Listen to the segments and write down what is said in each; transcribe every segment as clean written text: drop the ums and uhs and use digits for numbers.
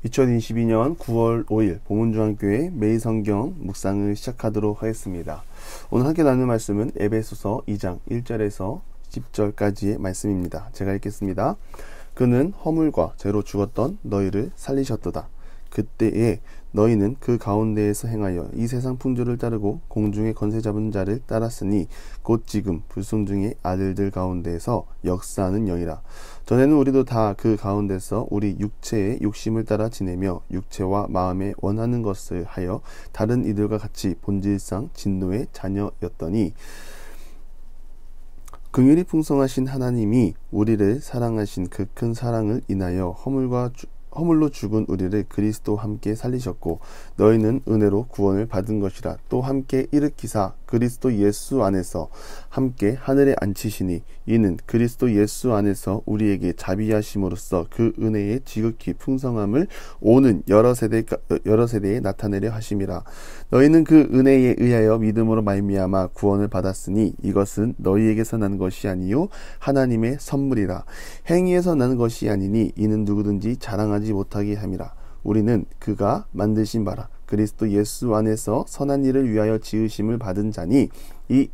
2022년 9월 5일 봉은중앙교회 매일성경 묵상을 시작하도록 하겠습니다. 오늘 함께 나눌 말씀은 에베소서 2장 1절에서 10절까지의 말씀입니다. 제가 읽겠습니다. 그는 허물과 죄로 죽었던 너희를 살리셨도다. 그때에 너희는 그 가운데에서 행하여 이 세상 풍조를 따르고 공중의 권세 잡은 자를 따랐으니 곧 지금 불순종의 아들들 가운데에서 역사하는 영이라. 전에는 우리도 다 그 가운데서 우리 육체의 욕심을 따라 지내며 육체와 마음에 원하는 것을 하여 다른 이들과 같이 본질상 진노의 자녀였더니 긍휼이 풍성하신 하나님이 우리를 사랑하신 그 큰 사랑을 인하여 허물로 죽은 우리를 그리스도와 함께 살리셨고 너희는 은혜로 구원을 받은 것이라. 또 함께 일으키사 그리스도 예수 안에서 함께 하늘에 앉히시니 이는 그리스도 예수 안에서 우리에게 자비하심으로써 그 은혜의 지극히 풍성함을 오는 여러 세대에 나타내려 하심이라. 너희는 그 은혜에 의하여 믿음으로 말미암아 구원을 받았으니 이것은 너희에게서 난 것이 아니요 하나님의 선물이라. 행위에서 난 것이 아니니 이는 누구든지 자랑하지 못하게 함이라. 우리는 그가 만드신 바라 그리스도 예수 안에서 선한 일을 위하여 지으심을 받은 자니 이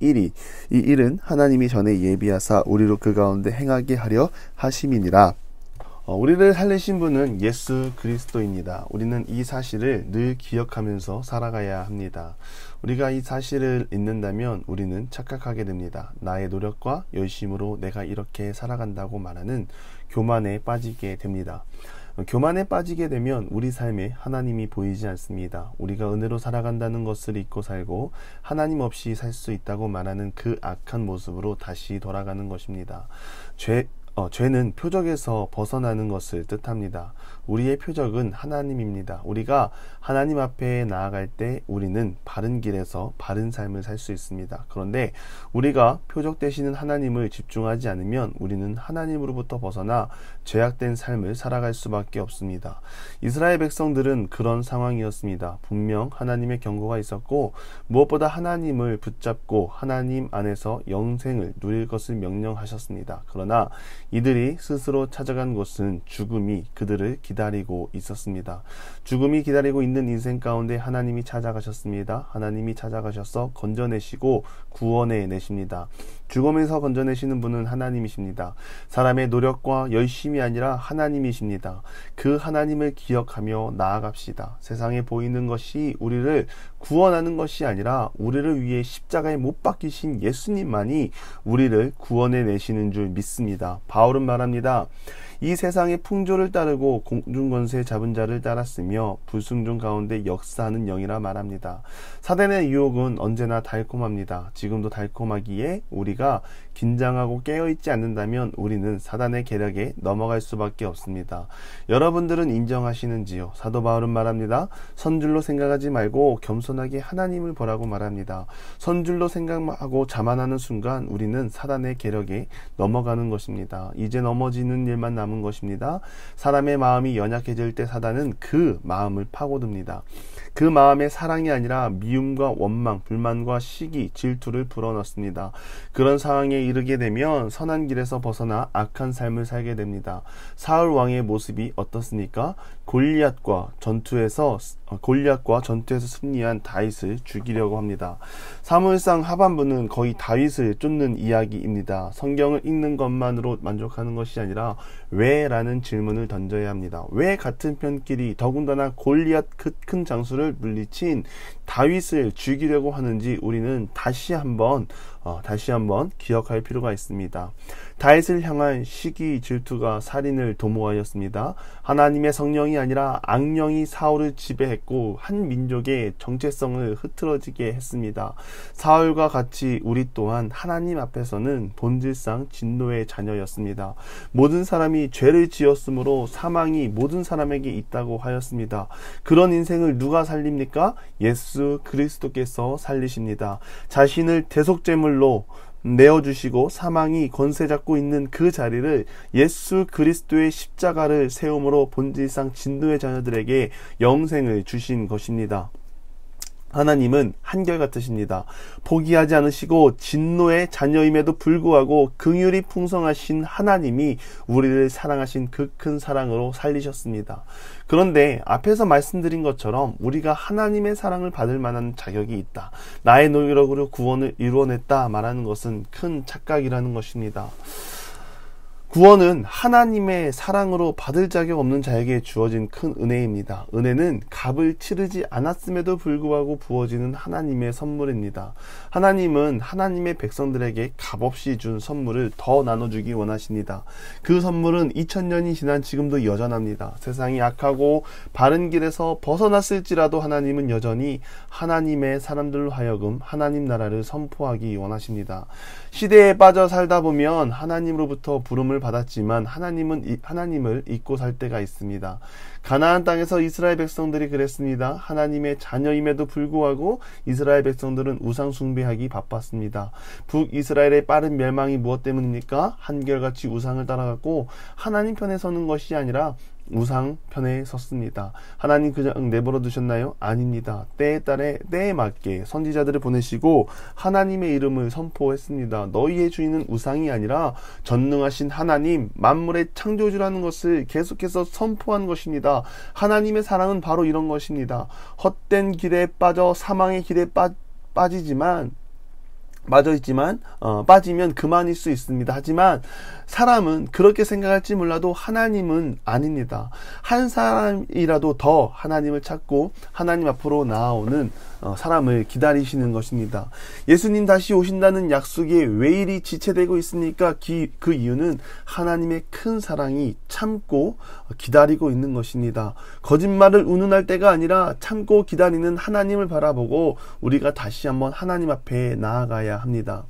일은 하나님이 전에 예비하사 우리로 그 가운데 행하게 하려 하심이니라. 우리를 살리신 분은 예수 그리스도입니다. 우리는 이 사실을 늘 기억하면서 살아가야 합니다. 우리가 이 사실을 잊는다면 우리는 착각하게 됩니다. 나의 노력과 열심으로 내가 이렇게 살아간다고 말하는 교만에 빠지게 됩니다. 교만에 빠지게 되면 우리 삶에 하나님이 보이지 않습니다. 우리가 은혜로 살아간다는 것을 잊고 살고 하나님 없이 살 수 있다고 말하는 그 악한 모습으로 다시 돌아가는 것입니다. 죄는 표적에서 벗어나는 것을 뜻합니다. 우리의 표적은 하나님입니다. 우리가 하나님 앞에 나아갈 때 우리는 바른 길에서 바른 삶을 살 수 있습니다. 그런데 우리가 표적 되시는 하나님을 집중하지 않으면 우리는 하나님으로부터 벗어나 죄악된 삶을 살아갈 수밖에 없습니다. 이스라엘 백성들은 그런 상황이었습니다. 분명 하나님의 경고가 있었고 무엇보다 하나님을 붙잡고 하나님 안에서 영생을 누릴 것을 명령하셨습니다. 그러나 이들이 스스로 찾아간 곳은 죽음이 그들을 기다리고 있었습니다. 죽음이 기다리고 있는 인생 가운데 하나님이 찾아가셨습니다. 하나님이 찾아가셔서 건져내시고 구원해 내십니다. 죽음에서 건져내시는 분은 하나님이십니다. 사람의 노력과 열심이 아니라 하나님이십니다. 그 하나님을 기억하며 나아갑시다. 세상에 보이는 것이 우리를 구원하는 것이 아니라 우리를 위해 십자가에 못 박히신 예수님만이 우리를 구원해 내시는 줄 믿습니다. 바울은 말합니다. 이 세상의 풍조를 따르고 공중권세 잡은 자를 따랐으며 불순종 가운데 역사하는 영이라 말합니다. 사단의 유혹은 언제나 달콤합니다. 지금도 달콤하기에 우리가 긴장하고 깨어있지 않는다면 우리는 사단의 계략에 넘어갈 수밖에 없습니다. 여러분들은 인정하시는지요? 사도 바울은 말합니다. 선줄로 생각하지 말고 겸손하게 하나님을 보라고 말합니다. 선줄로 생각하고 자만하는 순간 우리는 사단의 계략에 넘어가는 것입니다. 이제 넘어지는 일만 남은 것입니다. 사람의 마음이 연약해질 때 사단은 그 마음을 파고듭니다. 그 마음에 사랑이 아니라 미움과 원망, 불만과 시기, 질투를 불어넣습니다. 그런 상황에 이르게 되면 선한 길에서 벗어나 악한 삶을 살게 됩니다. 사울 왕의 모습이 어떻습니까? 골리앗과 전투에서 승리한 다윗을 죽이려고 합니다. 사무엘상 하반부는 거의 다윗을 쫓는 이야기입니다. 성경을 읽는 것만으로 만족하는 것이 아니라 왜? 라는 질문을 던져야 합니다. 왜 같은 편끼리 더군다나 골리앗 그 큰 장수를 물리친 다윗을 죽이려고 하는지 우리는 다시 한번 기억할 필요가 있습니다. 다윗을 향한 시기, 질투가 살인을 도모하였습니다. 하나님의 성령이 아니라 악령이 사울을 지배했고 한 민족의 정체성을 흐트러지게 했습니다. 사울과 같이 우리 또한 하나님 앞에서는 본질상 진노의 자녀였습니다. 모든 사람이 죄를 지었으므로 사망이 모든 사람에게 있다고 하였습니다. 그런 인생을 누가 살립니까? 예수 그리스도께서 살리십니다. 자신을 대속제물로 내어주시고 사망이 권세 잡고 있는 그 자리를 예수 그리스도의 십자가를 세움으로 본질상 진노의 자녀들에게 영생을 주신 것입니다. 하나님은 한결같으십니다. 포기하지 않으시고 진노의 자녀임에도 불구하고 긍휼이 풍성하신 하나님이 우리를 사랑하신 그 큰 사랑으로 살리셨습니다. 그런데 앞에서 말씀드린 것처럼 우리가 하나님의 사랑을 받을 만한 자격이 있다, 나의 노력으로 구원을 이루어냈다 말하는 것은 큰 착각이라는 것입니다. 구원은 하나님의 사랑으로 받을 자격 없는 자에게 주어진 큰 은혜입니다. 은혜는 값을 치르지 않았음에도 불구하고 부어지는 하나님의 선물입니다. 하나님은 하나님의 백성들에게 값없이 준 선물을 더 나눠주기 원하십니다. 그 선물은 2000년이 지난 지금도 여전합니다. 세상이 악하고 바른 길에서 벗어났을지라도 하나님은 여전히 하나님의 사람들로 하여금 하나님 나라를 선포하기 원하십니다. 시대에 빠져 살다 보면 하나님으로부터 부름을 받았지만 하나님을 잊고 살 때가 있습니다. 가나안 땅에서 이스라엘 백성들이 그랬습니다. 하나님의 자녀임에도 불구하고 이스라엘 백성들은 우상 숭배하기 바빴습니다. 북이스라엘의 빠른 멸망이 무엇 때문입니까? 한결같이 우상을 따라갔고 하나님 편에 서는 것이 아니라 우상 편에 섰습니다. 하나님 그냥 내버려 두셨나요? 아닙니다. 때에 맞게 선지자들을 보내시고 하나님의 이름을 선포했습니다. 너희의 주인은 우상이 아니라 전능하신 하나님, 만물의 창조주라는 것을 계속해서 선포한 것입니다. 하나님의 사랑은 바로 이런 것입니다. 헛된 길에 빠져 사망의 길에 빠지면 그만일 수 있습니다. 하지만 사람은 그렇게 생각할지 몰라도 하나님은 아닙니다. 한 사람이라도 더 하나님을 찾고 하나님 앞으로 나아오는 사람을 기다리시는 것입니다. 예수님 다시 오신다는 약속에 왜 이리 지체되고 있습니까? 그 이유는 하나님의 큰 사랑이 참고 기다리고 있는 것입니다. 거짓말을 운운할 때가 아니라 참고 기다리는 하나님을 바라보고 우리가 다시 한번 하나님 앞에 나아가야 합니다.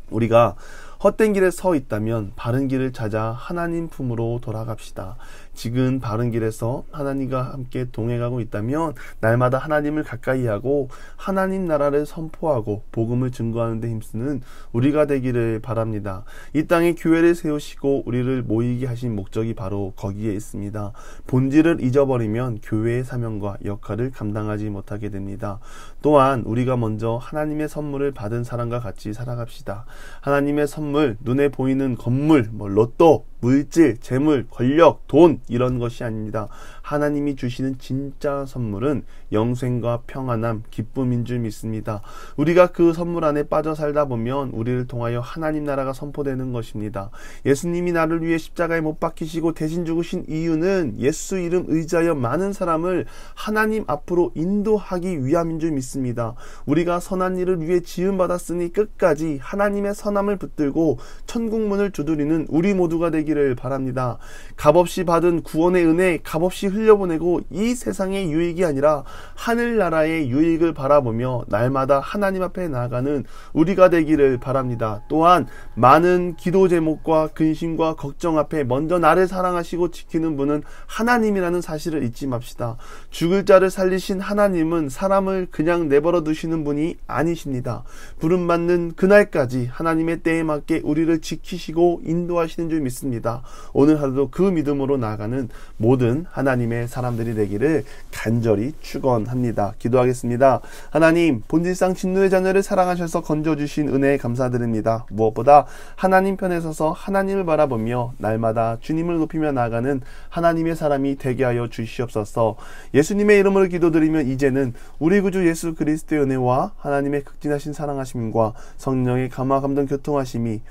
우리가 헛된 길에 서 있다면 바른 길을 찾아 하나님 품으로 돌아갑시다. 지금 바른 길에서 하나님과 함께 동행하고 있다면 날마다 하나님을 가까이 하고 하나님 나라를 선포하고 복음을 증거하는 데 힘쓰는 우리가 되기를 바랍니다. 이 땅에 교회를 세우시고 우리를 모이게 하신 목적이 바로 거기에 있습니다. 본질을 잊어버리면 교회의 사명과 역할을 감당하지 못하게 됩니다. 또한 우리가 먼저 하나님의 선물을 받은 사람과 같이 살아갑시다. 하나님의 선물, 눈에 보이는 건물, 로또, 물질, 재물, 권력, 돈 이런 것이 아닙니다. 하나님이 주시는 진짜 선물은 영생과 평안함, 기쁨인 줄 믿습니다. 우리가 그 선물 안에 빠져 살다 보면 우리를 통하여 하나님 나라가 선포되는 것입니다. 예수님이 나를 위해 십자가에 못 박히시고 대신 죽으신 이유는 예수 이름 의지하여 많은 사람을 하나님 앞으로 인도하기 위함인 줄 믿습니다. 우리가 선한 일을 위해 지음받았으니 끝까지 하나님의 선함을 붙들고 천국문을 두드리는 우리 모두가 되기를 바랍니다. 값없이 받은 구원의 은혜 값없이 흘려보내고 이 세상의 유익이 아니라 하늘나라의 유익을 바라보며 날마다 하나님 앞에 나아가는 우리가 되기를 바랍니다. 또한 많은 기도 제목과 근심과 걱정 앞에 먼저 나를 사랑하시고 지키는 분은 하나님이라는 사실을 잊지 맙시다. 죽을 자를 살리신 하나님은 사람을 그냥 내버려 두시는 분이 아니십니다. 부름받는 그날까지 하나님의 때에 맞게 우리를 지키시고 인도하시는 줄 믿습니다. 오늘 하루도 그 믿음으로 나아가는 모든 하나님의 사람들이 되기를 간절히 축원합니다. 기도하겠습니다. 하나님, 본질상 진노의 자녀를 사랑하셔서 건져주신 은혜에 감사드립니다. 무엇보다 하나님 편에 서서 하나님을 바라보며 날마다 주님을 높이며 나아가는 하나님의 사람이 되게 하여 주시옵소서. 예수님의 이름으로 기도드리며 이제는 우리 구주 예수 그리스도의 은혜와 하나님의 극진하신 사랑하심과 성령의 감화 감동 교통하심이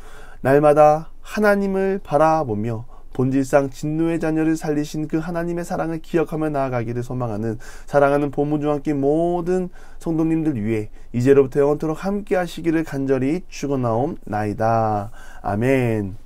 날마다 하나님을 바라보며 본질상 진노의 자녀를 살리신 그 하나님의 사랑을 기억하며 나아가기를 소망하는 사랑하는 보문중학교 모든 성도님들 위해 이제로부터 영원토록 함께 하시기를 간절히 축원하옵나이다. 아멘.